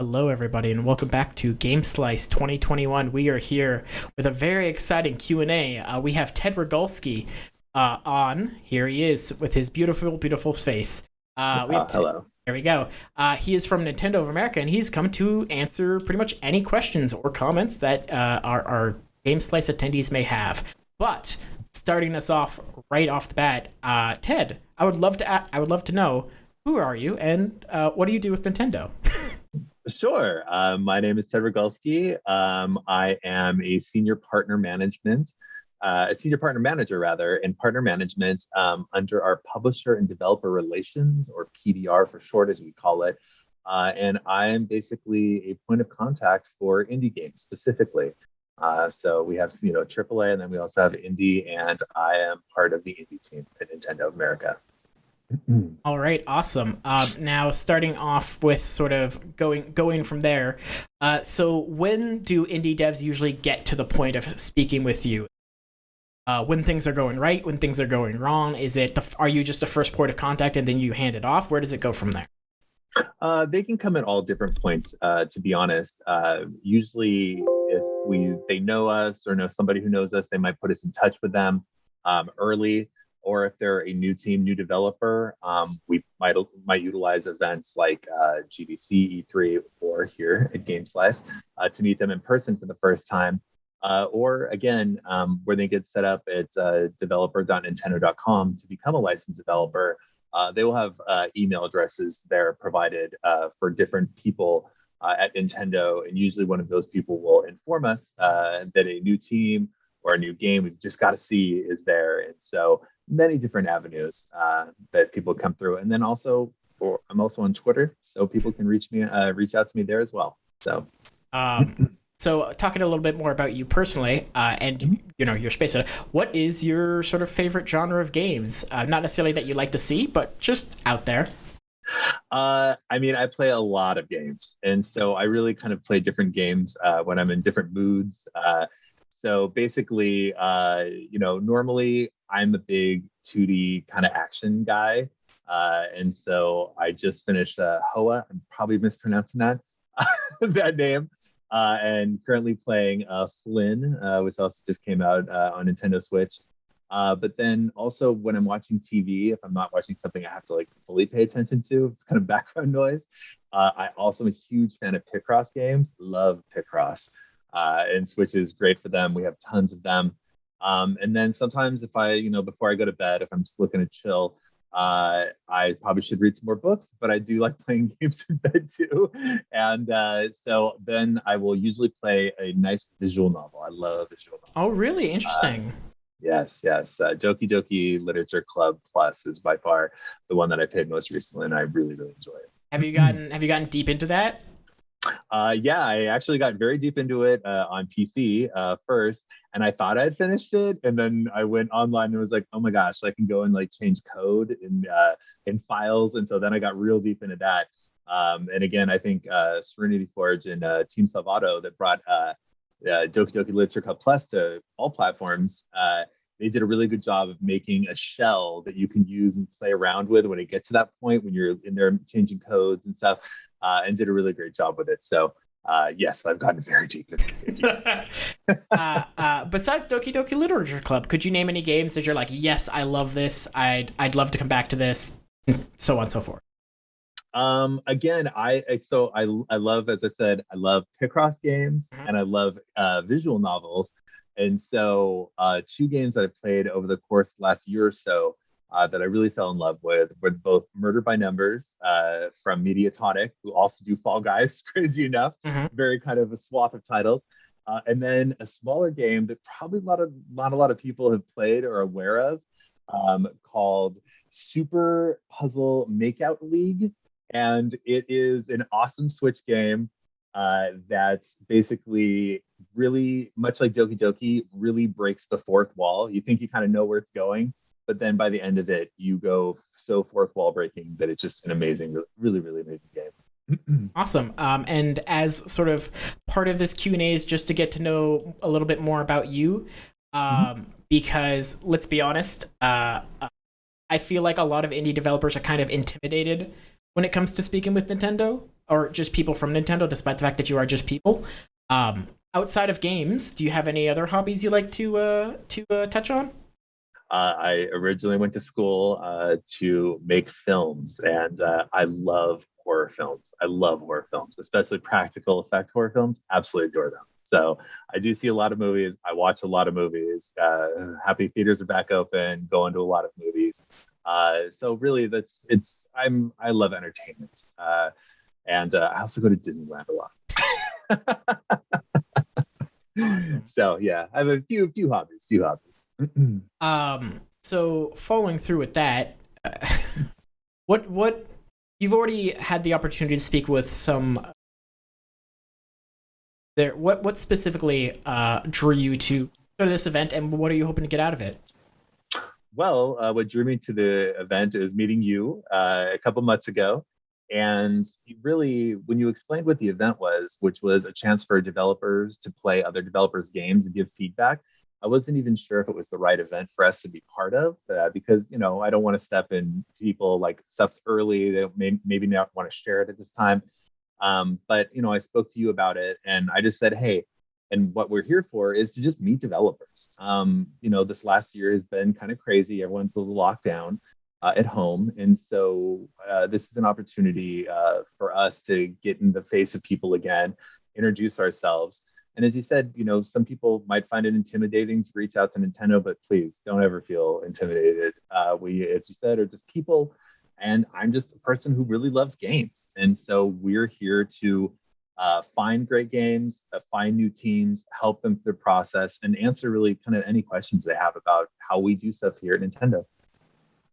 Hello, everybody, and welcome back to Game Slice 2021. We are here with a very exciting Q&A. We have Ted Rogalski on. Here he is with his beautiful, beautiful face. Hello. There we go. He is from Nintendo of America, and he's come to answer pretty much any questions or comments that our Game Slice attendees may have. But starting us off right off the bat, Ted, I would love to know, who are you and what do you do with Nintendo? Sure. My name is Ted Rogalski. I am a senior partner manager rather, in partner management under our publisher and developer relations, or PDR for short, as we call it. And I am basically a point of contact for indie games specifically. So we have, AAA, and then we also have indie, and I am part of the indie team at Nintendo of America. All right, awesome. Now, starting off with sort of going from there. So, when do indie devs usually get to the point of speaking with you? When things are going right, when things are going wrong? Are you just the first port of contact and then you hand it off? Where does it go from there? They can come at all different points, to be honest. Usually, if they know us or know somebody who knows us, they might put us in touch with them early. Or if they're a new team, new developer, we might utilize events like GDC, E3, or here at Game Slice to meet them in person for the first time. Or again, where they get set up at developer.nintendo.com to become a licensed developer, they will have email addresses there provided for different people at Nintendo. And usually one of those people will inform us that a new team or a new game we've just got to see is there. And so many different avenues that people come through. And then also, I'm also on Twitter, so people can reach out to me there as well. So talking a little bit more about you personally, and your space. What is your sort of favorite genre of games? Not necessarily that you like to see, but just out there. I play a lot of games, and so I really kind of play different games when I'm in different moods. So basically, normally I'm a big 2D kind of action guy. And so I just finished Hoa. I'm probably mispronouncing that name. And currently playing Flynn, which also just came out on Nintendo Switch. But then also when I'm watching TV, if I'm not watching something I have to fully pay attention to, it's kind of background noise. I also am a huge fan of Picross games. Love Picross. And Switch is great for them. We have tons of them. And then sometimes if before I go to bed, if I'm just looking to chill, I probably should read some more books, but I do like playing games in bed too. And so then I will usually play a nice visual novel. I love visual novels. Oh, really? Interesting. Yes. Doki Doki Literature Club Plus is by far the one that I played most recently, and I really, really enjoy it. Have you gotten deep into that? Yeah, I actually got very deep into it on PC first, and I thought I had finished it, and then I went online and was like, oh my gosh, I can go and change code in files, and so then I got real deep into that. And again, I think Serenity Forge and Team Salvato that brought Doki Doki Literature Club Plus to all platforms. They did a really good job of making a shell that you can use and play around with when it gets to that point when you're in there changing codes and stuff. And did a really great job with it. So yes, I've gotten very deep into it. Besides Doki Doki Literature Club, could you name any games that you're like, yes, I love this, I'd love to come back to this, so on and so forth? Again, I love, as I said, I love Picross games, and I love visual novels. And so two games that I played over the course of the last year or so that I really fell in love with were both Murder by Numbers from Mediatonic, who also do Fall Guys, crazy enough, very kind of a swath of titles. And then a smaller game that probably not a lot of people have played or are aware of, called Super Puzzle Makeout League. And it is an awesome Switch game that's basically really, much like Doki Doki, really breaks the fourth wall. You think you kind of know where it's going, but then by the end of it, you go so fourth wall breaking that it's just an amazing, really, really amazing game. Awesome. And as sort of part of this Q&A is just to get to know a little bit more about you, because let's be honest, I feel like a lot of indie developers are kind of intimidated when it comes to speaking with Nintendo. or just people from Nintendo, despite the fact that you are just people. Outside of games, do you have any other hobbies you like to touch on? I originally went to school to make films, and I love horror films. I love horror films, especially practical effect horror films. Absolutely adore them. So I do see a lot of movies. I watch a lot of movies. Happy theaters are back open. Going to a lot of movies. So really, I love entertainment, and I also go to Disneyland a lot. Awesome. So yeah, I have a few hobbies. So following through with that, what you've already had the opportunity to speak with some there. What specifically drew you to go to this event, and what are you hoping to get out of it? Well, what drew me to the event is meeting you a couple months ago. And really, when you explained what the event was, which was a chance for developers to play other developers' games and give feedback, I wasn't even sure if it was the right event for us to be part of because, I don't want to step in people like stuff's early. They maybe not want to share it at this time. But, I spoke to you about it and I just said, hey, and what we're here for is to just meet developers. This last year has been kind of crazy. Everyone's a little locked down at home. And so this is an opportunity for us to get in the face of people again, introduce ourselves. And as you said, some people might find it intimidating to reach out to Nintendo, but please don't ever feel intimidated. We, as you said, are just people. And I'm just a person who really loves games. And so we're here to find great games, find new teams, help them through the process, and answer really kind of any questions they have about how we do stuff here at Nintendo.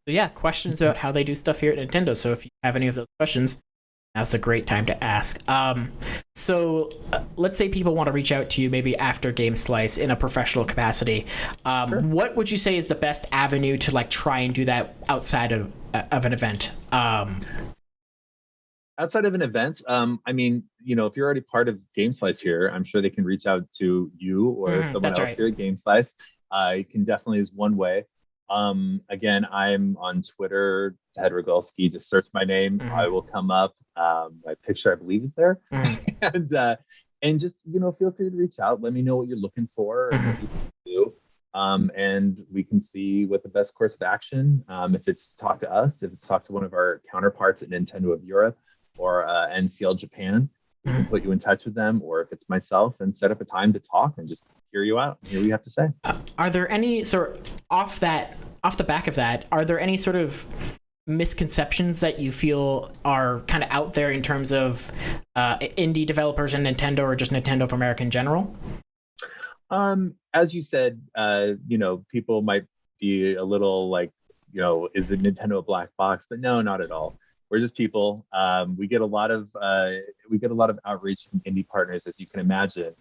So yeah, questions about how they do stuff here at Nintendo. So if you have any of those questions, that's a great time to ask. So let's say people want to reach out to you maybe after Game Slice in a professional capacity. Sure. What would you say is the best avenue to like try and do that outside of an event? Outside of an event, if you're already part of Game Slice here, I'm sure they can reach out to you or someone else right. here at Game Slice. It can definitely is one way. Again, I'm on Twitter, Ted Rogalski. Just search my name, I will come up. My picture, I believe, is there. And just feel free to reach out. Let me know what you're looking for and what you can do. And we can see what the best course of action. If it's talk to us, if it's talk to one of our counterparts at Nintendo of Europe or NCL Japan, we can put you in touch with them, or if it's myself, and set up a time to talk and just hear you out, hear what you have to say. Are there any off the back of that? Are there any sort of misconceptions that you feel are kind of out there in terms of indie developers and Nintendo, or just Nintendo of America in general? As you said, people might be a little like, is it Nintendo a black box? But no, not at all. We're just people. We get a lot of outreach from indie partners, as you can imagine.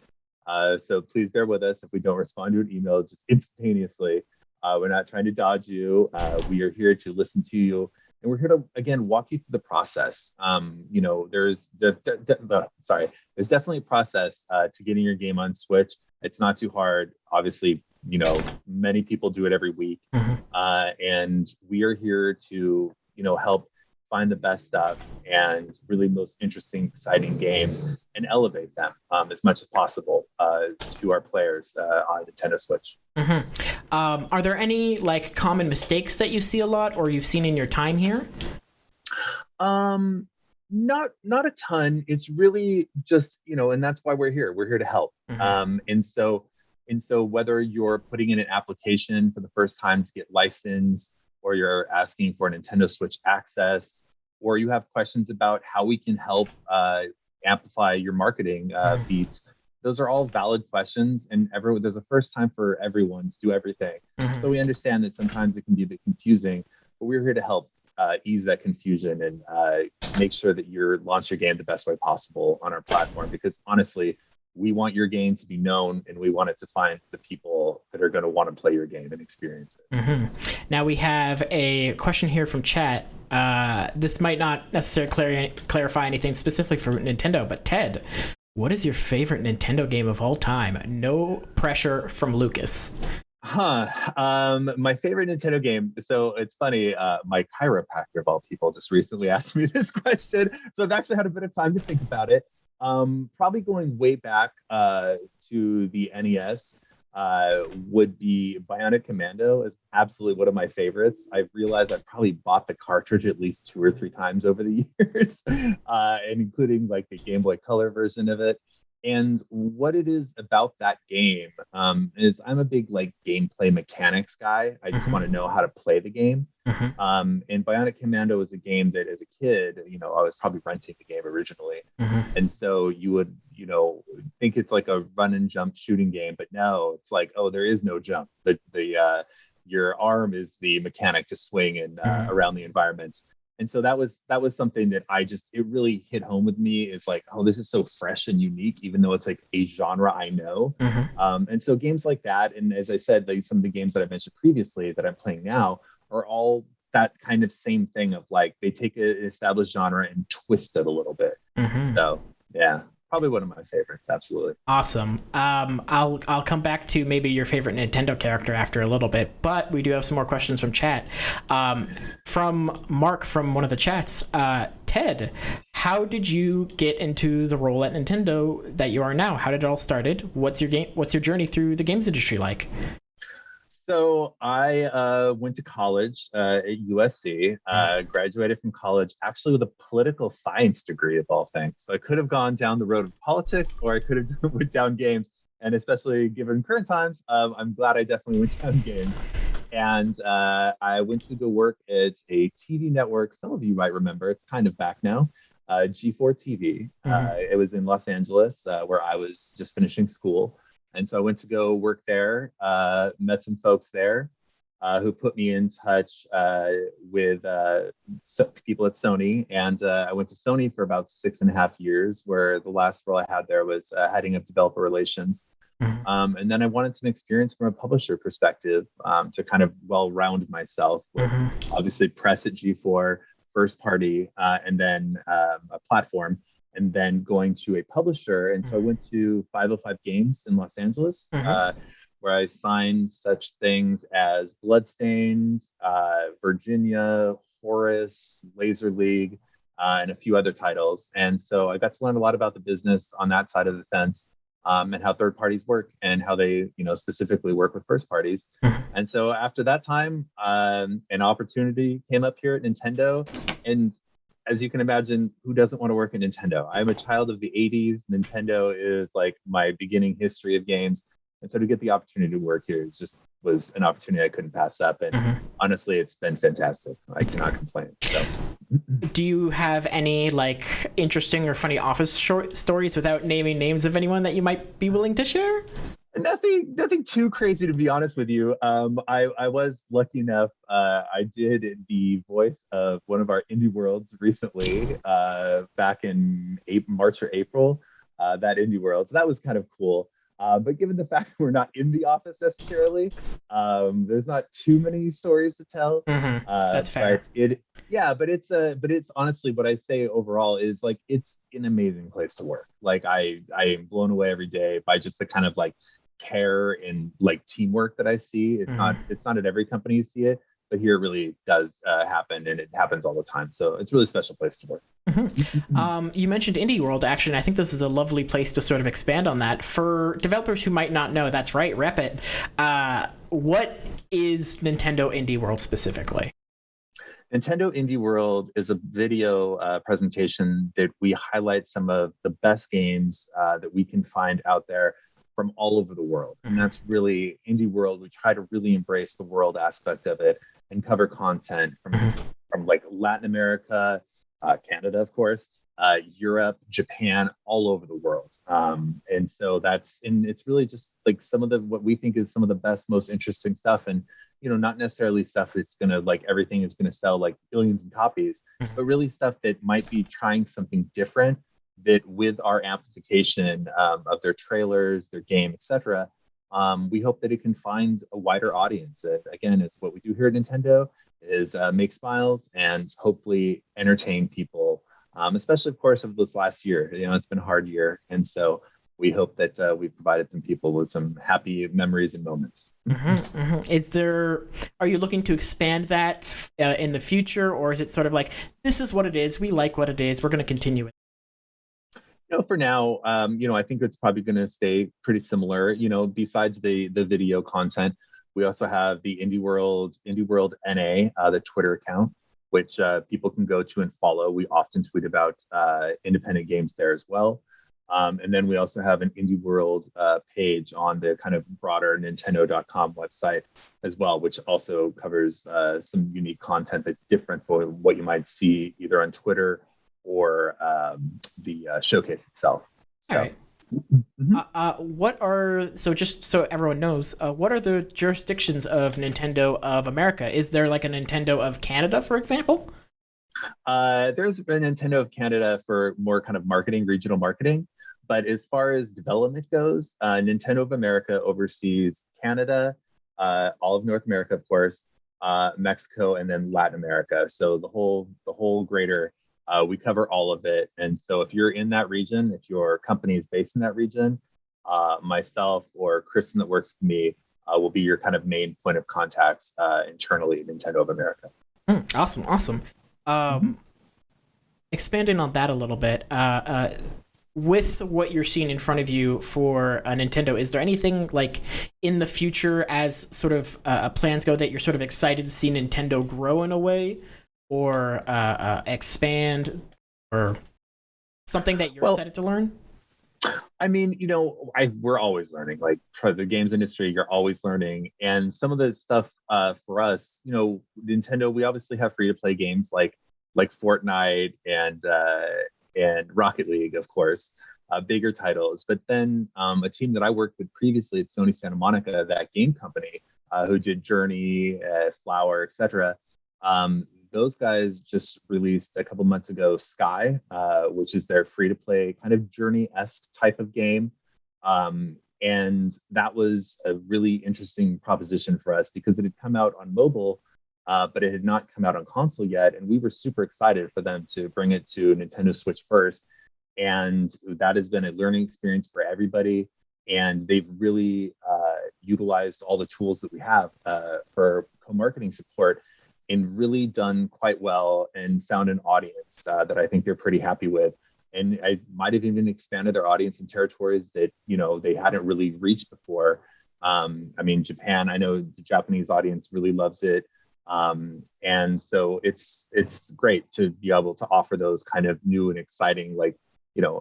So please bear with us if we don't respond to an email just instantaneously. We're not trying to dodge you. We are here to listen to you, and we're here to again walk you through the process. There's definitely a process to getting your game on Switch. It's not too hard. Obviously, many people do it every week, and we are here to help find the best stuff and really most interesting, exciting games and elevate them as much as possible to our players on Nintendo Switch. Are there any like common mistakes that you see a lot, or you've seen in your time here? Not a ton. It's really just and that's why we're here. We're here to help. And so whether you're putting in an application for the first time to get licensed, or you're asking for Nintendo Switch access, or you have questions about how we can help amplify your marketing beats, those are all valid questions. And there's a first time for everyone to do everything. So we understand that sometimes it can be a bit confusing, but we're here to help ease that confusion and make sure that you launch your game the best way possible on our platform. Because honestly, we want your game to be known, and we want it to find the people that are going to want to play your game and experience it. Now we have a question here from chat. This might not necessarily clarify anything specifically for Nintendo, but Ted, what is your favorite Nintendo game of all time? No pressure from Lucas. Huh. My favorite Nintendo game. So it's funny. My chiropractor of all people just recently asked me this question, so I've actually had a bit of time to think about it. Probably going way back to the NES would be Bionic Commando is absolutely one of my favorites. I've realized I've probably bought the cartridge at least two or three times over the years, and including like the Game Boy Color version of it. And what it is about that game is I'm a big like gameplay mechanics guy. I just want to Hmm. know how to play the game. Hmm. And Bionic Commando is a game that as a kid, I was probably renting the game originally. Hmm. And so you would, think it's like a run and jump shooting game, but no, it's like, oh, there is no jump. The your arm is the mechanic to swing and Hmm. around the environment. And so that was something that it really hit home with me. Is like, oh, this is so fresh and unique, even though it's like a genre I know. Hmm. And so games like that, and as I said, like some of the games that I mentioned previously that I'm playing now are all that kind of same thing of like they take an established genre and twist it a little bit. Hmm. So yeah, probably one of my favorites. Absolutely. Awesome. I'll come back to maybe your favorite Nintendo character after a little bit, but we do have some more questions from chat. From Mark from one of the chats, Ted, how did you get into the role at Nintendo that you are now? How did it all started? What's your journey through the games industry like? So I went to college at USC, graduated from college actually with a political science degree of all things. So I could have gone down the road of politics or I could have went down games. And especially given current times, I'm glad I definitely went down games. And I went to go work at a TV network. Some of you might remember, it's kind of back now, G4 TV. Mm-hmm. It was in Los Angeles where I was just finishing school. And so I went to go work there, met some folks there who put me in touch with people at Sony. And I went to Sony for about 6.5 years, where the last role I had there was heading up developer relations. Mm-hmm. And then I wanted some experience from a publisher perspective to kind of well round myself with Mm-hmm. obviously press at G4, first party, and then a platform, and then going to a publisher. And so I went to 505 Games in Los Angeles, Mm-hmm. where I signed such things as Bloodstains, Virginia, Horus, Laser League, and a few other titles. And so I got to learn a lot about the business on that side of the fence, and how third parties work and how they, specifically work with first parties. And so after that time, an opportunity came up here at Nintendo. And as you can imagine, who doesn't want to work at Nintendo? I'm a child of the 80s. Nintendo is like my beginning history of games. And so to get the opportunity to work here was an opportunity I couldn't pass up. And Mm-hmm. honestly, it's been fantastic. I cannot complain. So Do you have any like interesting or funny office short stories without naming names of anyone that you might be willing to share? nothing too crazy, to be honest with you. I was lucky enough. I did the voice of one of our indie worlds recently, back in March or April. That indie world, so that was kind of cool. But given the fact that we're not in the office necessarily, there's not too many stories to tell. Mm-hmm. That's fair. But it's honestly what I say overall is like it's an amazing place to work. Like I am blown away every day by just the kind of like care and like teamwork that I see. Mm-hmm. It's not at every company you see it, but here it really does happen, and it happens all the time. So it's a really special place to work. Mm-hmm. You mentioned Indie World Action. I think this is a lovely place to sort of expand on that. For developers who might not know, that's right, rep it. What is Nintendo Indie World specifically? Nintendo Indie World is a video presentation that we highlight some of the best games that we can find out there from all over the world. And Mm-hmm. that's really Indie World. We try to really embrace the world aspect of it and cover content from like Latin America, Canada, of course, Europe, Japan, all over the world. And so it's really just like some of the what we think is some of the best, most interesting stuff. And not necessarily stuff that's gonna like everything is gonna sell like billions of copies, but really stuff that might be trying something different. That with our amplification of their trailers, their game, etc., we hope that it can find a wider audience. Again, it's what we do here at Nintendo is make smiles and hopefully entertain people, especially of course of this last year. It's been a hard year, and so we hope that we've provided some people with some happy memories and moments. Is there? Are you looking to expand that in the future, or is it sort of like this is what it is? We like what it is. We're going to continue it. For now, I think it's probably going to stay pretty similar. Besides the video content, we also have the Indie World NA, the Twitter account, which people can go to and follow. We often tweet about independent games there as well. And then we also have an Indie World page on the kind of broader Nintendo.com website as well, which also covers some unique content that's different for what you might see either on Twitter or the showcase itself. So. All right. What are, so just so everyone knows, what are the jurisdictions of Nintendo of America? Is there like a Nintendo of Canada, for example? There's a Nintendo of Canada for more kind of marketing, regional marketing. But as far as development goes, Nintendo of America oversees Canada, all of North America, of course, Mexico, and then Latin America. So the whole greater, we cover all of it. And so if you're in that region, if your company is based in that region, myself or Kristen that works with me will be your kind of main point of contacts internally at Nintendo of America. Awesome. Expanding on that a little bit, with what you're seeing in front of you for Nintendo, is there anything like in the future as sort of plans go that you're sort of excited to see Nintendo grow in a way or expand or something that you're excited to learn? I mean, we're always learning. Like the games industry, you're always learning. And some of the stuff for us, Nintendo, we obviously have free to play games like Fortnite and Rocket League, of course, bigger titles. But then a team that I worked with previously at Sony Santa Monica, that game company, who did Journey, Flower, etc. Those guys just released a couple months ago Sky, which is their free-to-play kind of Journey-esque type of game. And that was a really interesting proposition for us because it had come out on mobile, but it had not come out on console yet. And we were super excited for them to bring it to Nintendo Switch first. And that has been a learning experience for everybody. And they've really utilized all the tools that we have for co-marketing support and really done quite well and found an audience that I think they're pretty happy with. And I might have even expanded their audience in territories that, they hadn't really reached before. I mean, Japan, I know the Japanese audience really loves it. And so it's great to be able to offer those kind of new and exciting, like,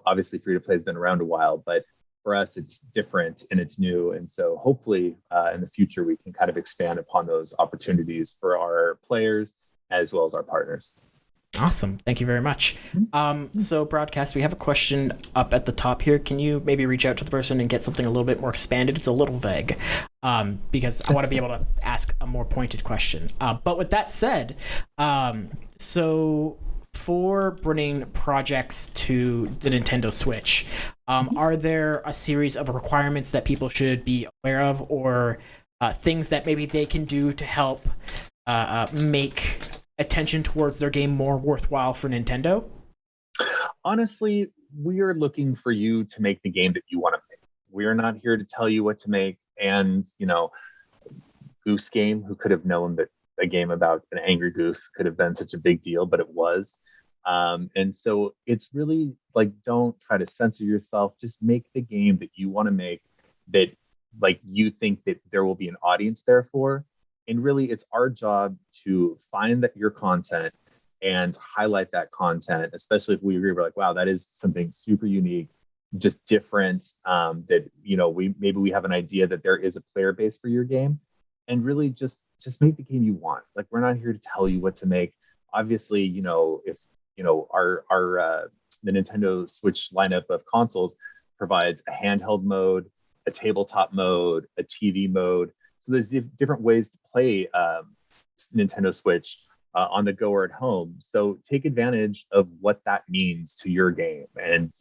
obviously free to play has been around a while, but for us, it's different and it's new. And so hopefully in the future, we can kind of expand upon those opportunities for our players as well as our partners. Awesome. Thank you very much. So Broadcast, we have a question up at the top here. Can you maybe reach out to the person and get something a little bit more expanded? It's a little vague because I want to be able to ask a more pointed question. But with that said, so for bringing projects to the Nintendo Switch, are there a series of requirements that people should be aware of or things that maybe they can do to help make attention towards their game more worthwhile for Nintendo? Honestly, we are looking for you to make the game that you want to make. We are not here to tell you what to make. And, Goose Game, who could have known that a game about an angry goose could have been such a big deal, but it was. And so it's really like, don't try to censor yourself. Just make the game that you want to make, that like you think that there will be an audience there for. And really, it's our job to find your content and highlight that content, especially if we agree, we're like, wow, that is something super unique, just different, that, we have an idea that there is a player base for your game, and really just make the game you want. Like, we're not here to tell you what to make. Obviously, if, our the Nintendo Switch lineup of consoles provides a handheld mode, a tabletop mode, a TV mode. So there's different ways to play Nintendo Switch on the go or at home. So take advantage of what that means to your game. And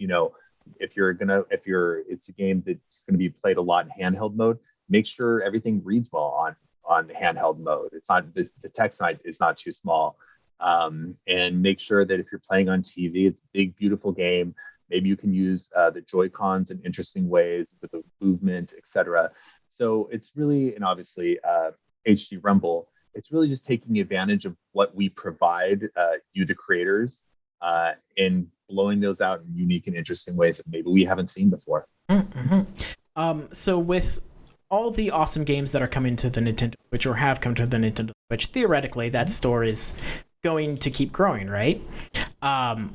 if it's a game that's gonna be played a lot in handheld mode, make sure everything reads well on the handheld mode. It's not the text is not too small. And make sure that if you're playing on TV, it's a big, beautiful game Maybe you can use the Joy Cons in interesting ways with the movement, etc. So it's really, and obviously HD Rumble, it's really just taking advantage of what we provide you, the creators, and blowing those out in unique and interesting ways that maybe we haven't seen before. Mm-hmm. So with all the awesome games that are coming to the Nintendo Switch or have come to the Nintendo Switch, theoretically that store is going to keep growing, right?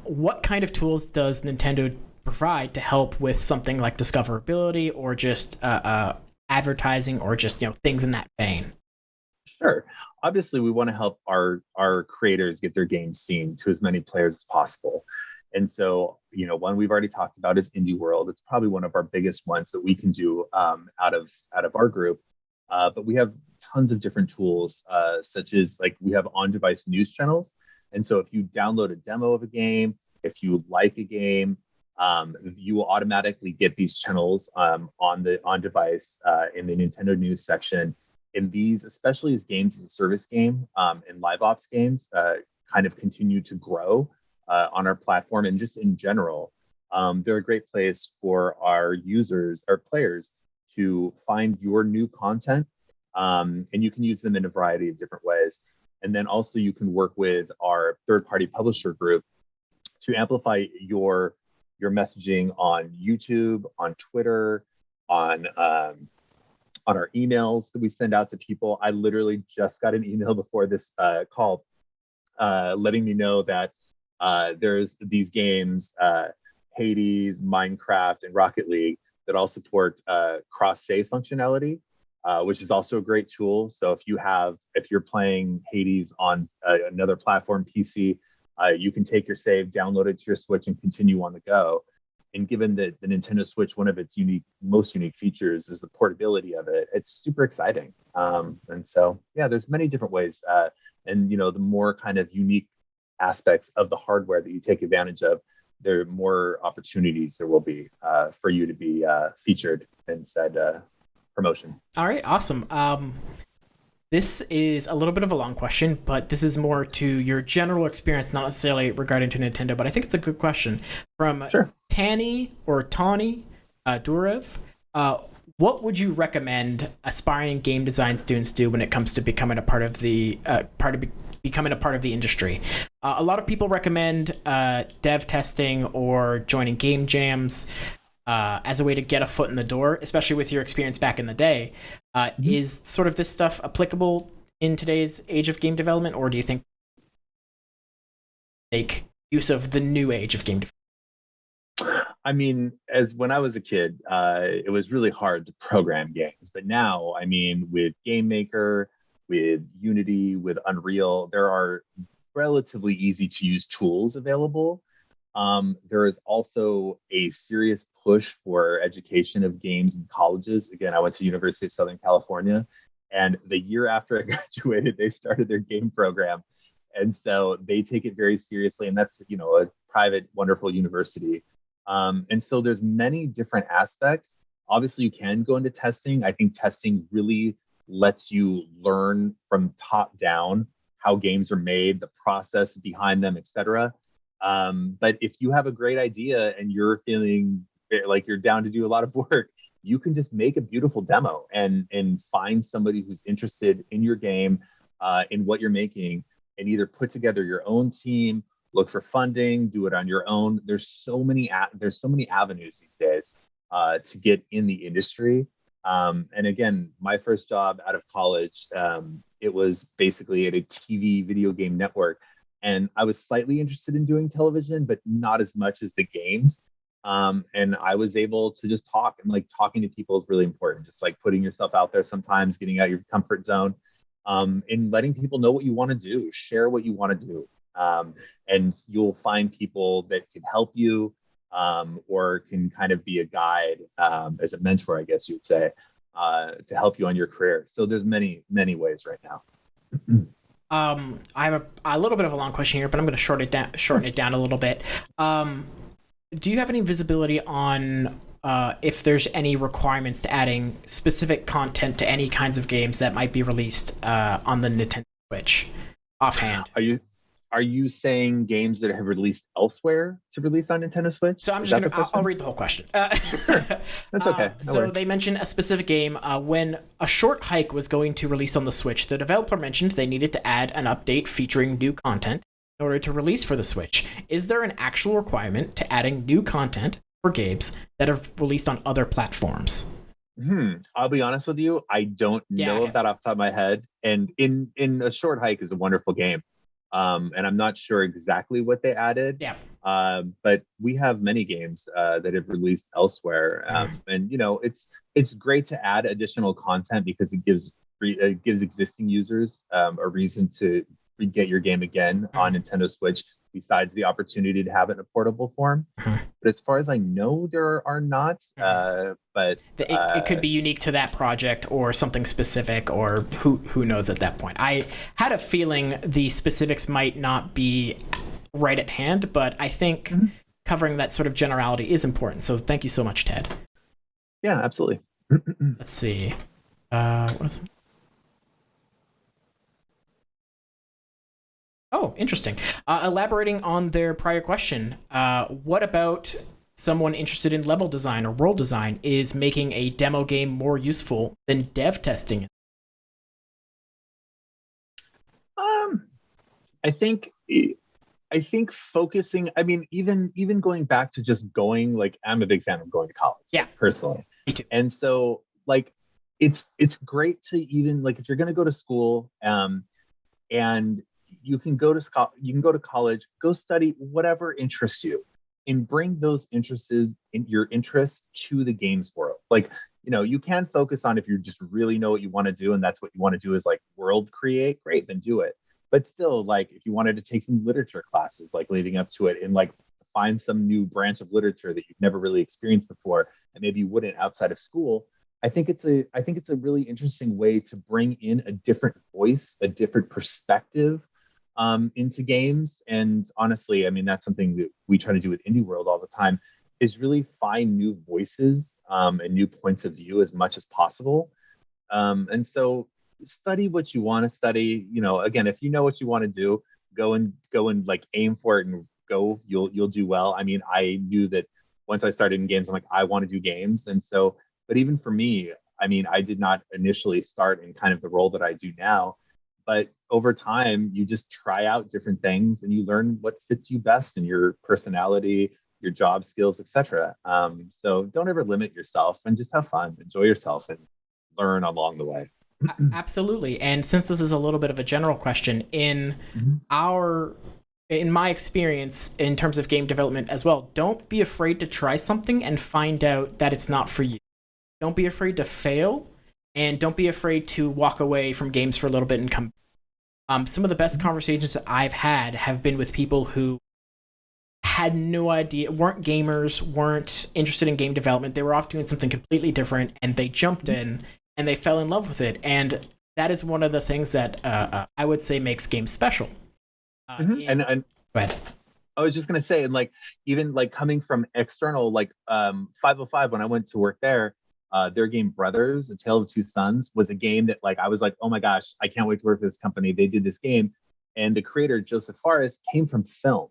What kind of tools does Nintendo provide to help with something like discoverability or just advertising or just things in that vein? Sure. Obviously, we want to help our creators get their games seen to as many players as possible. And so, one we've already talked about is Indie World. It's probably one of our biggest ones that we can do out of our group. But we have tons of different tools, such as like we have on-device news channels. And so, if you download a demo of a game, if you like a game, you will automatically get these channels on device in the Nintendo News section. And these, especially as games as a service game and live ops games, kind of continue to grow on our platform and just in general. They're a great place for our users, our players, to find your new content, and you can use them in a variety of different ways. And then also you can work with our third-party publisher group to amplify your messaging on YouTube, on Twitter, on our emails that we send out to people. I literally just got an email before this call letting me know that there's these games, Hades, Minecraft, and Rocket League that all support cross-save functionality, which is also a great tool. So if you're playing Hades on another platform, PC, you can take your save, download it to your Switch, and continue on the go. And given that the Nintendo Switch, one of its most unique features is the portability of it, it's super exciting. And so, yeah, there's many different ways. And the more kind of unique aspects of the hardware that you take advantage of, there are more opportunities there will be for you to be featured in said promotion. All right, awesome. This is a little bit of a long question, but this is more to your general experience, not necessarily regarding to Nintendo, but I think it's a good question. From Sure. Tani Durev, what would you recommend aspiring game design students do when it comes to becoming a part of the industry? A lot of people recommend dev testing or joining game jams as a way to get a foot in the door, especially with your experience back in the day. Is sort of this stuff applicable in today's age of game development, or do you think make use of the new age of game development? I mean, as when I was a kid, it was really hard to program games. But now, I mean, with Game Maker, with Unity, with Unreal, there are relatively easy to use tools available. There is also a serious push for education of games in colleges. Again, I went to University of Southern California, and the year after I graduated, they started their game program. And so they take it very seriously, and that's, a private, wonderful university. And so there's many different aspects. Obviously, you can go into testing. I think testing really lets you learn from top down how games are made, the process behind them, etc. But if you have a great idea and you're feeling like you're down to do a lot of work, you can just make a beautiful demo and find somebody who's interested in your game, in what you're making, and either put together your own team, look for funding, do it on your own. There's so many avenues these days to get in the industry. And again, my first job out of college, it was basically at a TV video game network. And I was slightly interested in doing television, but not as much as the games. And I was able to just talk, and like talking to people is really important. Just like putting yourself out there sometimes, getting out of your comfort zone, and letting people know what you want to do, share what you want to do. And you'll find people that can help you, or can kind of be a guide, as a mentor, I guess you would say, to help you on your career. So there's many, many ways right now. I have a little bit of a long question here, but I'm going to shorten it down a little bit. Do you have any visibility on if there's any requirements to adding specific content to any kinds of games that might be released on the Nintendo Switch offhand? Are you saying games that have released elsewhere to release on Nintendo Switch? So I'm Is just that the gonna. I'll question? read the whole question. Sure, that's okay. No So worries. they mentioned a specific game. When A Short Hike was going to release on the Switch, the developer mentioned they needed to add an update featuring new content in order to release for the Switch. Is there an actual requirement to adding new content for games that have released on other platforms? I'll be honest with you. I don't Yeah. know of Okay. that off the top of my head. And in A Short Hike is a wonderful game. And I'm not sure exactly what they added. Yeah. But we have many games that have released elsewhere. And it's great to add additional content because it gives existing users a reason to get your game again on Nintendo Switch, besides the opportunity to have it in a portable form. But as far as I know, there are not. But It could be unique to that project or something specific, or who knows at that point. I had a feeling the specifics might not be right at hand, but I think covering that sort of generality is important. So thank you so much, Ted. yeah, absolutely. Let's see. Oh, interesting. Elaborating on their prior question, what about someone interested in level design or world design is making a demo game more useful than dev testing it? Um, I think I think focusing. I mean, even going back to just going, like, I'm a big fan of going to college, Yeah, personally, me too. and so, like, it's great to, even like, if you're going to go to school, and you can go to college, go study whatever interests you, and bring those interests in your interests to the games world. Like, you can focus on, if you just really know what you want to do and that's what you want to do, is like world create, great, then do it. But still, like, if you wanted to take some literature classes, like, leading up to it, and like find some new branch of literature that you've never really experienced before and maybe you wouldn't outside of school, I think it's a really interesting way to bring in a different voice, a different perspective, into games. And honestly, I mean, that's something that we try to do with Indie World all the time, is really find new voices, and new points of view as much as possible. And so, study what you want to study. Again, if you know what you want to do, go and like aim for it and go. You'll do well. I mean, I knew that once I started in games, I'm like, I want to do games. And so, but even for me, I mean, I did not initially start in kind of the role that I do now, but over time, you just try out different things and you learn what fits you best in your personality, your job skills, etc. So don't ever limit yourself, and just have fun, enjoy yourself, and learn along the way. Absolutely. And since this is a little bit of a general question, Mhm. our in my experience in terms of game development as well, don't be afraid to try something and find out that it's not for you. Don't be afraid to fail, and don't be afraid to walk away from games for a little bit and come. Some of the best conversations that I've had have been with people who had no idea, weren't gamers, weren't interested in game development. They were off doing something completely different, and they jumped in and they fell in love with it. And that is one of the things that I would say makes games special. And Go ahead. I was just gonna say, and like, even like coming from external, like, 505, when I went to work there, their game Brothers: A Tale of Two Sons was a game that, like, I was like, oh my gosh, I can't wait to work for this company. They did this game, and the creator Joseph Fares came from film.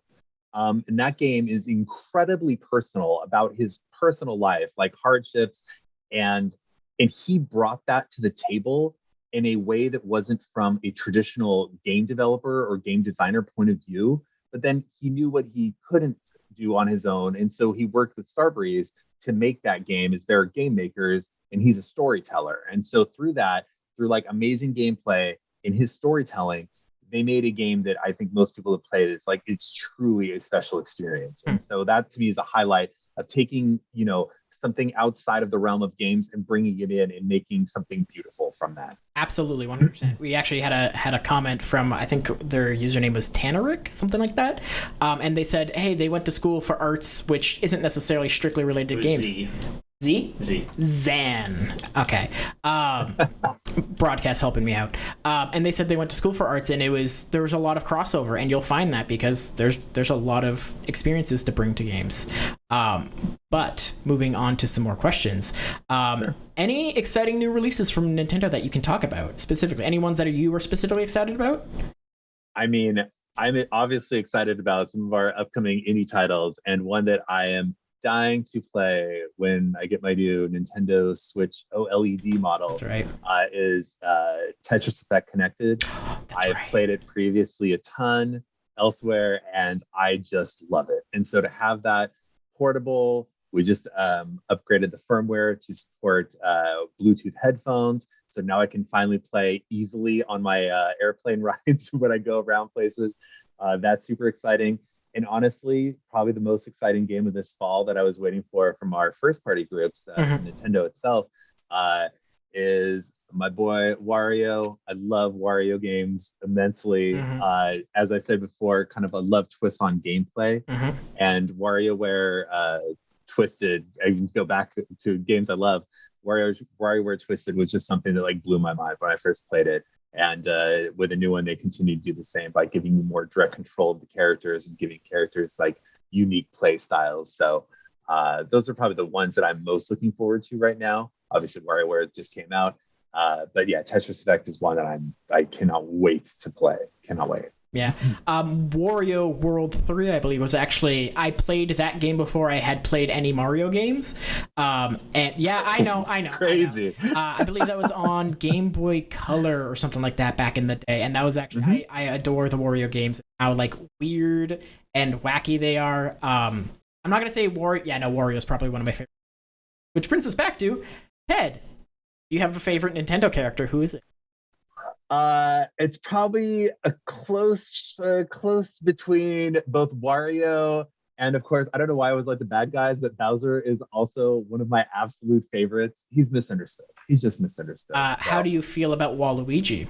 And that game is incredibly personal, about his personal life, like hardships, and he brought that to the table in a way that wasn't from a traditional game developer or game designer point of view. But then he knew what he couldn't do on his own, and so he worked with Starbreeze to make that game, as they're game makers, and he's a storyteller. And so through that, through like amazing gameplay in his storytelling, they made a game that I think most people have played. It's truly a special experience. And so that to me is a highlight of taking, something outside of the realm of games and bringing it in and making something beautiful from that. Absolutely, 100%. We actually had a comment from, I think their username was Taneric, something like that, and they said, hey, they went to school for arts, which isn't necessarily strictly related to games. Z. Z? Z. Zan. Okay. Broadcast helping me out. And they said they went to school for arts, and there was a lot of crossover, and you'll find that because there's a lot of experiences to bring to games. But moving on to some more questions. Sure. Any exciting new releases from Nintendo that you can talk about specifically? Any ones that you were specifically excited about? I mean, I'm obviously excited about some of our upcoming indie titles, and one that I am dying to play when I get my new Nintendo Switch OLED That's model right. is Tetris Effect Connected. That's I've right. played it previously a ton elsewhere, and I just love it. And so to have that portable, we just upgraded the firmware to support Bluetooth headphones. So now I can finally play easily on my airplane rides when I go around places. That's super exciting. And honestly, probably the most exciting game of this fall that I was waiting for from our first party groups from Mm-hmm. Nintendo itself uh, is my boy Wario. I love Wario games immensely. Mm-hmm. As I said before, kind of a love twist on gameplay. Mm-hmm. And WarioWare Twisted, I can go back to games I love. WarioWare Twisted was just something that like blew my mind when I first played it. And with a new one, they continue to do the same by giving you more direct control of the characters and giving characters like unique play styles. So those are probably the ones that I'm most looking forward to right now. Obviously, WarioWare just came out, but yeah, Tetris Effect is one that I cannot wait to play. Cannot wait. Yeah. Wario World 3, I believe, was actually, I played that game before I had played any Mario games. And yeah, I know. Crazy. I believe that was on Game Boy Color or something like that back in the day. And that was actually, Mm-hmm. I adore the Wario games, how like weird and wacky they are. I'm not going to say Wario. Yeah, no, Wario is probably one of my favorites. Which brings us back to Ted. Do you have a favorite Nintendo character? Who is it? It's probably a close between both Wario and, of course, I don't know why I was like the bad guys, but Bowser is also one of my absolute favorites. He's misunderstood. He's just misunderstood. How do So you feel about Waluigi?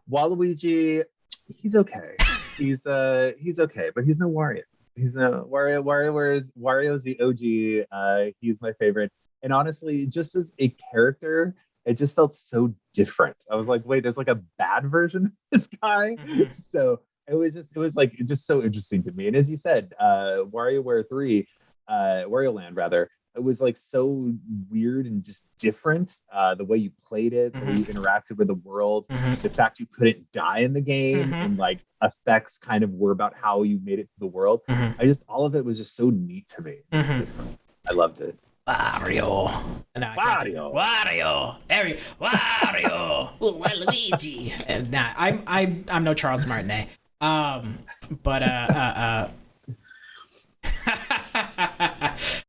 Waluigi, he's okay. He's okay, but he's no Wario. He's no Wario. Wario's the OG. He's my favorite. And honestly, just as a character, it just felt so different. I was like, wait, there's like a bad version of this guy. Mm-hmm. So it was like just so interesting to me. And as you said, WarioWare 3, Wario Land rather, it was like so weird and just different. The way you played it, the way you Mm-hmm. interacted with the world, Mm-hmm. the fact you couldn't die in the game, Mm-hmm. and like effects kind of were about how you made it to the world. Mm-hmm. I just all of it was just so neat to me, just Mm-hmm. different. I loved it. Wario. No, I can't do Wario. Wario. Wario. Waluigi. Nah, I'm no Charles Martinet. But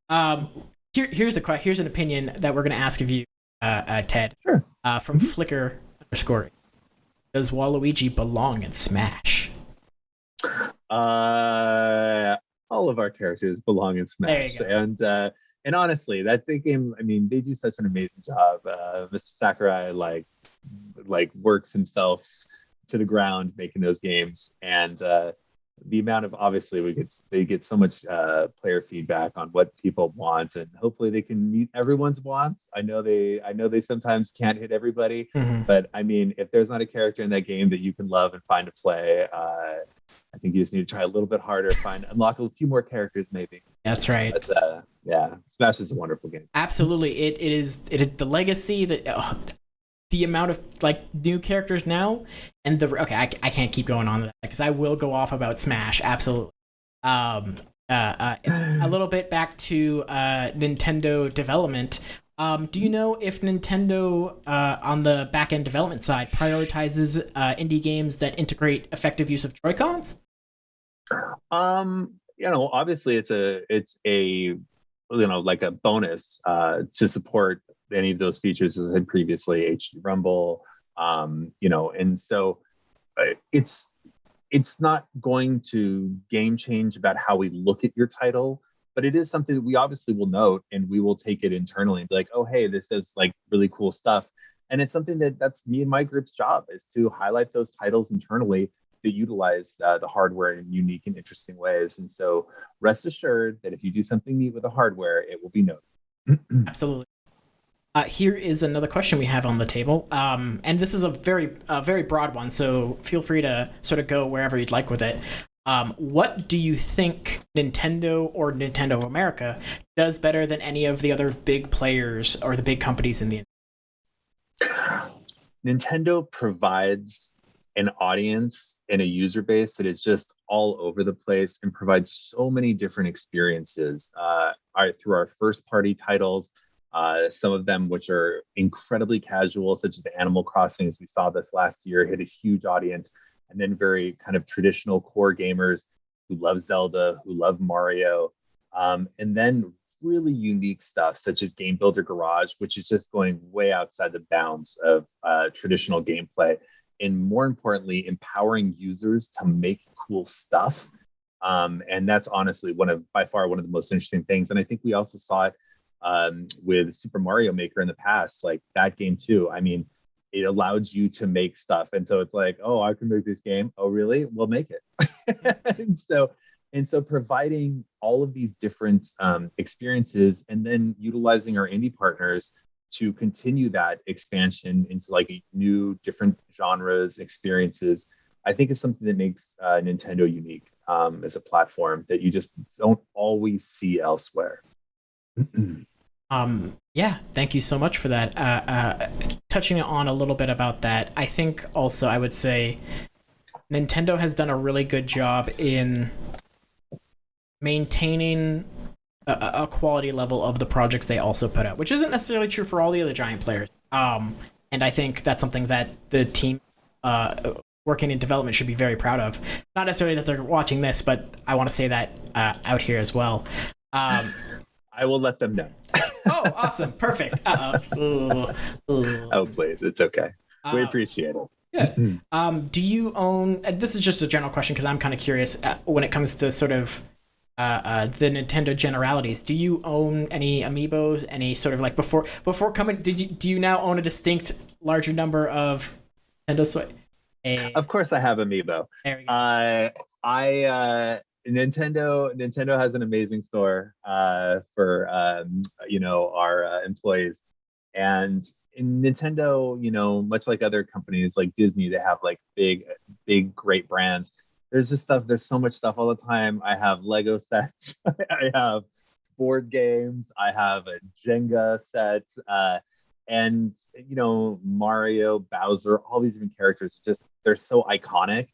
um, here's an opinion that we're gonna ask of you, Ted. Sure. From Flickr _ Does Waluigi belong in Smash? All of our characters belong in There Smash, you go. And honestly, that big game. I mean, they do such an amazing job. Mr. Sakurai like works himself to the ground making those games, and the amount of obviously they get so much player feedback on what people want, and hopefully they can meet everyone's wants. I know they sometimes can't hit everybody, Mm-hmm. but I mean, if there's not a character in that game that you can love and find to play, I think you just need to try a little bit harder, unlock a few more characters maybe. That's right. But yeah, Smash is a wonderful game. Absolutely, it is the legacy that the amount of like new characters now and the okay. I can't keep going on with that because I will go off about Smash. Absolutely. A little bit back to Nintendo development. Do you know if Nintendo on the back end development side prioritizes indie games that integrate effective use of Joy-Cons? Obviously it's a like a bonus to support any of those features as I said previously, HD Rumble, and so it's not going to game change about how we look at your title, but it is something that we obviously will note and we will take it internally and be like, oh hey, this is like really cool stuff. And it's something that's me and my group's job is to highlight those titles internally that utilize the hardware in unique and interesting ways. And so rest assured that if you do something neat with the hardware, it will be noted. Absolutely. Here is another question we have on the table, and this is a very broad one. So feel free to sort of go wherever you'd like with it. What do you think Nintendo or Nintendo of America does better than any of the other big players or the big companies in the industry? Nintendo provides an audience and a user base that is just all over the place and provides so many different experiences through our first party titles, some of them which are incredibly casual, such as Animal Crossing, as we saw this last year, hit a huge audience, and then very kind of traditional core gamers who love Zelda, who love Mario, and then really unique stuff such as Game Builder Garage, which is just going way outside the bounds of traditional gameplay, and more importantly, empowering users to make cool stuff. And that's honestly by far one of the most interesting things. And I think we also saw it with Super Mario Maker in the past, like that game too. I mean, it allowed you to make stuff, and so it's like, oh, I can make this game. Oh, really? We'll make it. and so providing all of these different experiences, and then utilizing our indie partners to continue that expansion into like new different genres experiences, I think is something that makes Nintendo unique as a platform that you just don't always see elsewhere. Yeah, thank you so much for that. Touching on a little bit about that, I think also I would say Nintendo has done a really good job in maintaining a quality level of the projects they also put out, which isn't necessarily true for all the other giant players. And I think that's something that the team working in development should be very proud of. Not necessarily that they're watching this, but I want to say that out here as well. I will let them know. Oh, awesome. Perfect. Oh, please. It's okay. We appreciate it. Good. Do you own, and this is just a general question because I'm kind of curious when it comes to sort of the Nintendo generalities. Do you own any amiibos? Any sort of like before coming? Do you now own a distinct larger number of Nintendo Switch? Of course, I have amiibo. There we go. Nintendo has an amazing store for our employees, and in Nintendo, much like other companies like Disney, they have like big great brands. There's so much stuff all the time. I have Lego sets, I have board games, I have a Jenga set, and Mario, Bowser, all these different characters, just they're so iconic.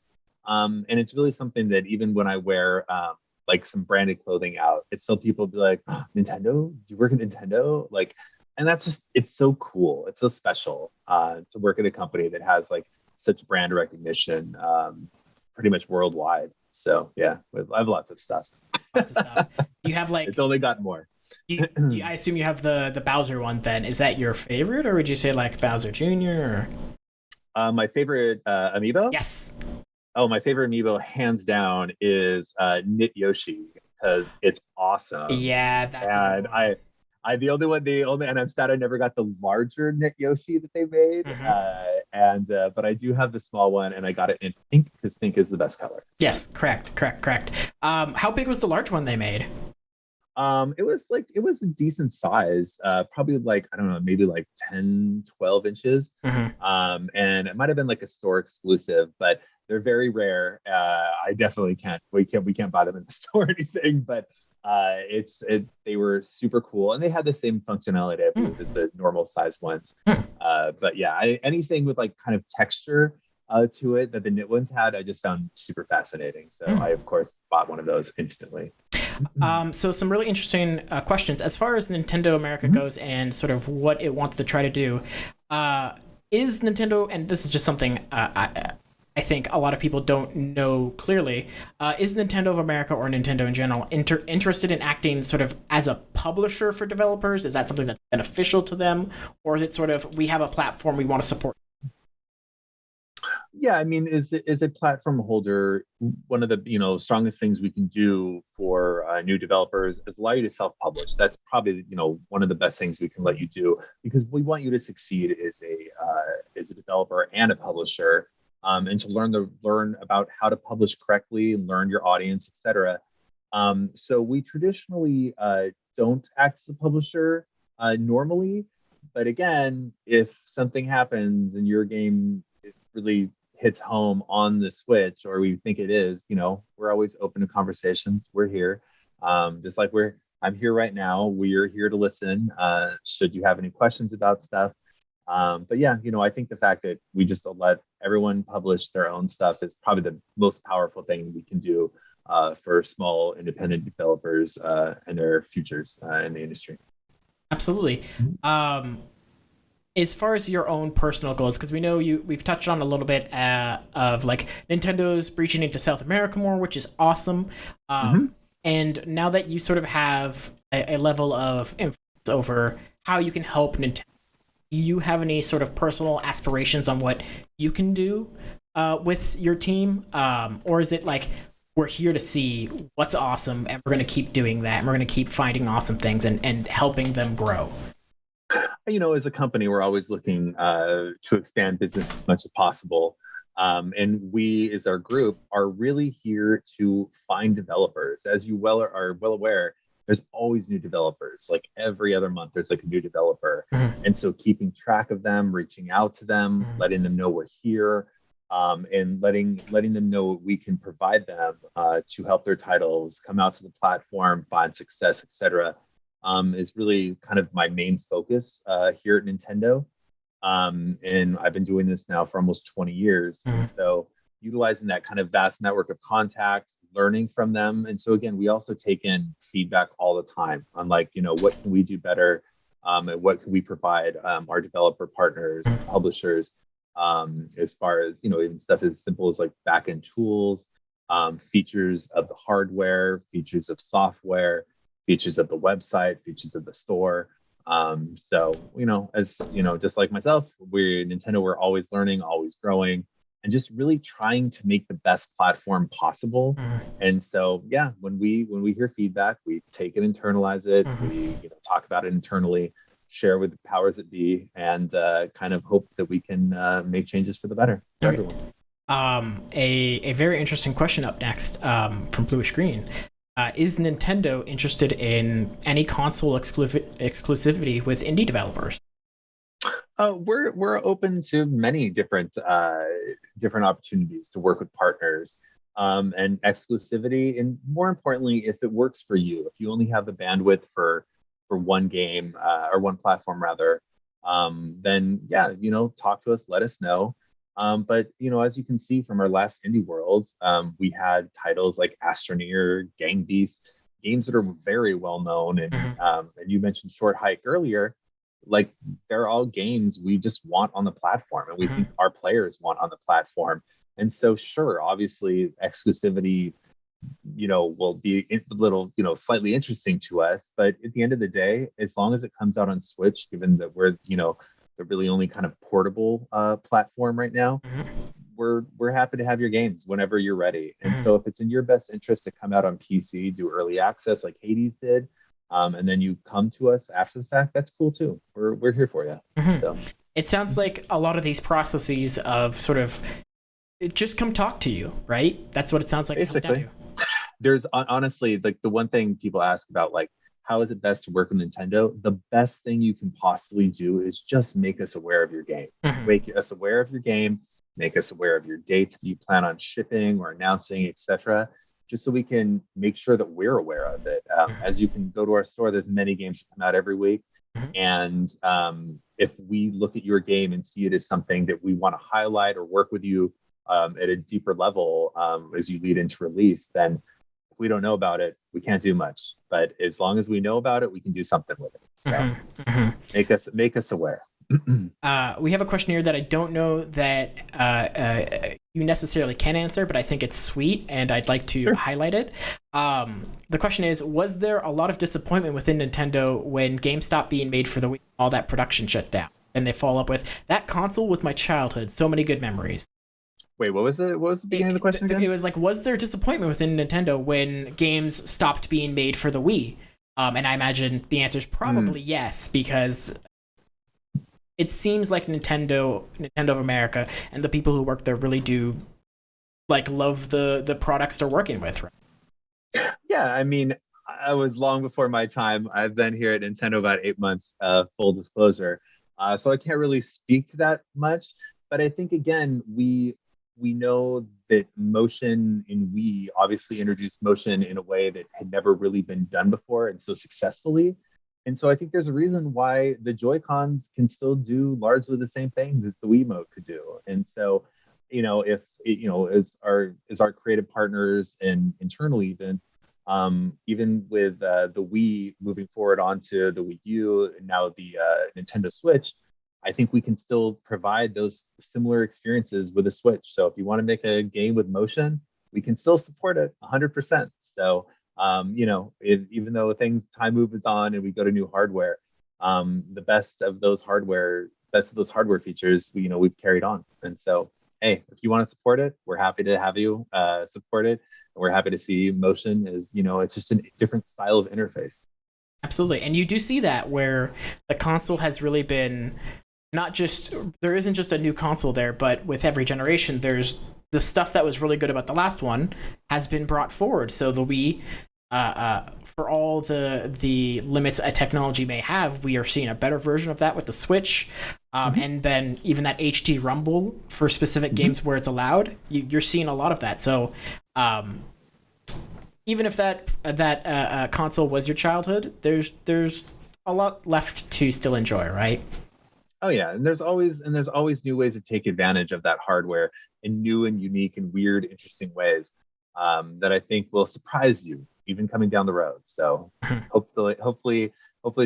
And it's really something that even when I wear like some branded clothing out, it's still people be like, oh, Nintendo? Do you work at Nintendo? Like, and that's just, it's so cool. It's so special to work at a company that has like such brand recognition pretty much worldwide. So yeah, I have lots of stuff. Lots of stuff. You have like, it's only got more. I assume you have the Bowser one then. Is that your favorite, or would you say like Bowser Jr.? Or? My favorite amiibo? Yes. Oh, my favorite amiibo, hands down, is Knit Yoshi, because it's awesome. Yeah, that's and and I'm sad I never got the larger Knit Yoshi that they made. Mm-hmm. But I do have the small one, and I got it in pink because pink is the best color. Yes, correct. How big was the large one they made? It was a decent size, probably like, I don't know, maybe like 10, 12 inches. Mm-hmm. And it might have been like a store exclusive, but they're very rare. I definitely we can't buy them in the store or anything, but they were super cool, and they had the same functionality, I believe, as the normal size ones. But yeah, anything with like kind of texture to it that the knit ones had, I just found super fascinating. So I of course bought one of those instantly. So some really interesting questions as far as Nintendo America goes, and sort of what it wants to try to do. Is Nintendo, and this is just something I think a lot of people don't know clearly, is Nintendo of America, or Nintendo in general, interested in acting sort of as a publisher for developers? Is that something that's beneficial to them? Or is it sort of, we have a platform, we want to support? Yeah, I mean, is a platform holder, one of the strongest things we can do for new developers is allow you to self-publish. That's probably one of the best things we can let you do, because we want you to succeed as a developer and a publisher, and to learn about how to publish correctly, learn your audience, etc. So we traditionally don't act as a publisher normally, but again, if something happens and your game really hits home on the Switch, or we think it is, we're always open to conversations. We're here. Just like I'm here right now. We're here to listen. Should you have any questions about stuff, But yeah, I think the fact that we just let everyone publish their own stuff is probably the most powerful thing we can do for small independent developers and their futures in the industry. Absolutely. Um, as far as your own personal goals, because we know we've touched on a little bit of like Nintendo's breaching into South America more, which is awesome. Hmm. And now that you sort of have a level of influence over how you can help Nintendo, do you have any sort of personal aspirations on what you can do with your team, or is it like we're here to see what's awesome and we're going to keep doing that and we're going to keep finding awesome things and helping them grow? As a company, we're always looking to expand business as much as possible. And we, as our group, are really here to find developers. As you are well aware, there's always new developers. Like every other month, there's like a new developer. Mhm. And so keeping track of them, reaching out to them, Mhm. letting them know we're here, and letting them know what we can provide them to help their titles come out to the platform, find success, etc., is really kind of my main focus here at Nintendo. And I've been doing this now for almost 20 years. And Mhm. so utilizing that kind of vast network of contact, learning from them. And so again, we also take in feedback all the time on like, what can we do better? And what can we provide our developer partners, publishers, as far as, even stuff as simple as like backend tools, features of the hardware, features of software, features of the website, features of the store. So, as just like myself, we're Nintendo, we're always learning, always growing, and just really trying to make the best platform possible. Mhm. And so, yeah, when we hear feedback, we take it, internalize it, we Mhm. talk about it internally, share with the powers that be, and kind of hope that we can make changes for the better for Okay. everyone. A very interesting question up next from Bluish Green. Is Nintendo interested in any console exclusivity with indie developers? We're open to many different opportunities to work with partners, and exclusivity, and more importantly, if it works for you, if you only have the bandwidth for one game or one platform rather, then yeah, talk to us, let us know. But as you can see from our last indie world, we had titles like Astroneer, Gang Beast, games that are very well known, Mhm. and you mentioned Short Hike earlier. Like they're all games we just want on the platform and we think Mhm. our players want on the platform. And so sure, obviously exclusivity, will be a little, slightly interesting to us, but at the end of the day, as long as it comes out on Switch, given that we're, the really only kind of portable platform right now, Mhm. we're happy to have your games whenever you're ready. And Mhm. so if it's in your best interest to come out on PC, do early access like Hades did, and then you come to us after the fact, that's cool too. We're here for you. Mhm. So It sounds like a lot of these processes of sort of just come talk to you, right? That's what it sounds like it comes down basically, to. there's honestly like the one thing people ask about, like how is it best to work with Nintendo? The best thing you can possibly do is just make us aware of your game. Mhm. Make us aware of your game, make us aware of your dates that you plan on shipping or announcing, etc., just so we can make sure that we're aware of it. As you can go to our store, there's many games that come out every week, Mhm. and if we look at your game and see it as something that we want to highlight or work with you at a deeper level as you lead into release, then if we don't know about it, we can't do much. But as long as we know about it, we can do something with it. So Mhm. Mhm. make us aware. We have a question here that I don't know that you necessarily can answer, but I think it's sweet and I'd like to Sure. highlight it. The question is: was there a lot of disappointment within Nintendo when games stopped being made for the Wii, all that production shut down? And they follow up with, "That console was my childhood. So many good memories." Wait, what was the beginning of the question It again? was like, was there disappointment within Nintendo when games stopped being made for the Wii? And I imagine the answer is Hmm. probably yes, because it seems like Nintendo of America, and the people who work there really do like love the products they're working with. Right? Yeah, I mean, I was long before my time. I've been here at Nintendo about 8 months, full disclosure. So I can't really speak to that much. But I think again, we know that motion in Wii obviously introduced motion in a way that had never really been done before and so successfully. And so I think there's a reason why the Joy Cons can still do largely the same things as the Wiimote could do. And so, if as our creative partners and internally even with the Wii moving forward onto the Wii U and now the Nintendo Switch, I think we can still provide those similar experiences with a Switch. So if you want to make a game with motion, we can still support it 100%. So even though time moves on and we go to new hardware, the best of those hardware features, we've carried on. And so, hey, if you want to support it, we're happy to have you support it. And we're happy to see motion as, it's just a different style of interface. Absolutely. And you do see that where the console has really been not just, there isn't just a new console there, but with every generation, there's the stuff that was really good about the last one has been brought forward. So the Wii, for all the limits a technology may have, we are seeing a better version of that with the Switch, and then even that HD Rumble for specific games where it's allowed. You're seeing a lot of that. So even if that console was your childhood, there's a lot left to still enjoy, right? Oh yeah, and there's always new ways to take advantage of that hardware in new and unique and weird, interesting ways that I think will surprise you even coming down the road. So hopefully,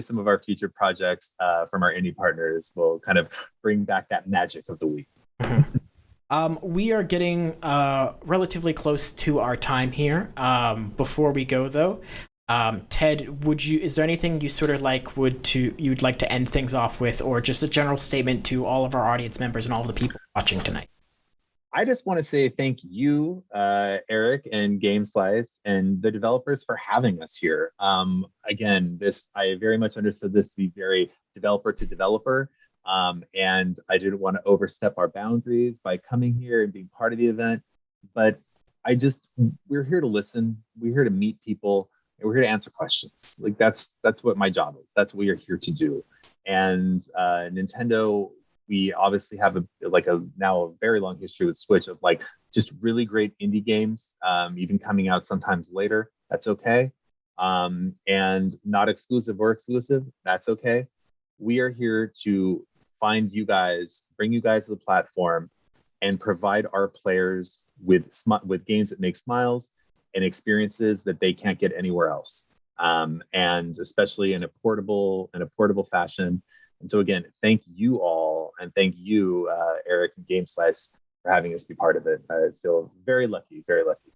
some of our future projects from our indie partners will kind of bring back that magic of the Wii. We are getting relatively close to our time here. Before we go, though, Ted, is there anything you sort of you'd like to end things off with, or just a general statement to all of our audience members and all of the people watching tonight? I just want to say thank you, Eric and Game Slice, and the developers for having us here. Again, I very much understood this to be very developer to developer, and I didn't want to overstep our boundaries by coming here and being part of the event. But we're here to listen. We're here to meet people, and we're here to answer questions. Like that's what my job is. That's what we are here to do. And Nintendo, we obviously have now a very long history with Switch of just really great indie games, even coming out sometimes later. That's okay. And not exclusive or exclusive. That's okay. We are here to bring you guys to the platform and provide our players with games that make smiles and experiences that they can't get anywhere else. And especially in a portable fashion. And so again, thank you all, and thank you, Eric and Game Slice, for having us be part of it. I feel very lucky, very lucky.